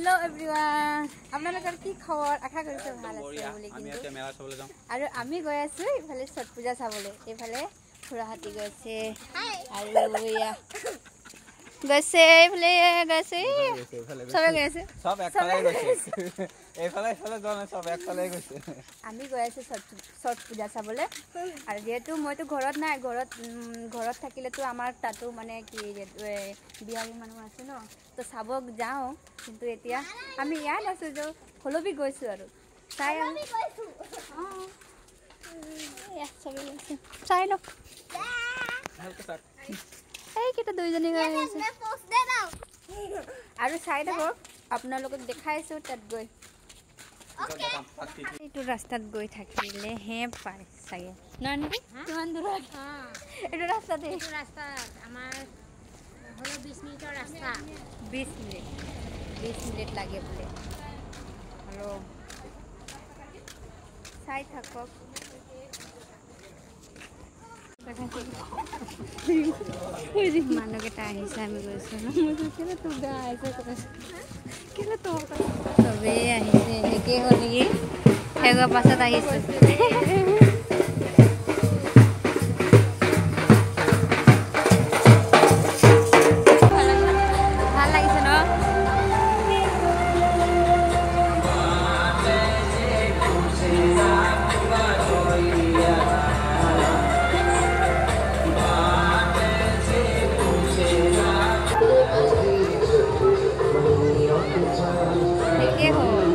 hello everyone আপোনালোকৰ কি খবৰ আশা কৰিছো ভাল আছে বুলি কিন্তু আমি মেলা চাবলৈ যাম আৰু আমি গৈ আছো ইফালে ছট পূজা চাবলৈ ইফালে খুৰাহাতি গৈছে আৰু ইয়া গৈছে ইফালে গৈছে সবে গৈছে সব একফালে গৈছে এইফালে এইফালে যোৱা নাই সব একফালে গৈছে আমি গৈ আছো ছট পূজা চাবলৈ আৰু যেহেতু মইতো ঘৰত নাই ঘৰত থাকিলেতো আমাৰ তাতো মানে কি বিহাৰী মানুহ আছে ন তো চাবক যাওঁ কিন্তু এতিয়া আমি ইয়াত আছো যে হলবি গৈছো আৰু চাই চাই লওক এইকেইটা দুইজনী গৈ আছে আৰু চাই থাকক আপোনালোকক দেখাইছো তাত গৈ এইটো ৰাস্তাত গৈ থাকিলে হে পায় চাগে নানি কিমান দূৰত এইটো ৰাস্তাতে এইটো ৰাস্তা আমাৰ হলো 20 মিনিটৰ ৰাস্তা 20 মিনিট লাগে বোলে হলো চাই থাকক মানুহকেইটা আহিছে আমি গৈছো কেলে তো গা আহিছে কেলে তো চবেই আহিছে একে হ'ল নেকি এগৰ পাছত আহিছে ভাল লাগিছে ন একে হ'ল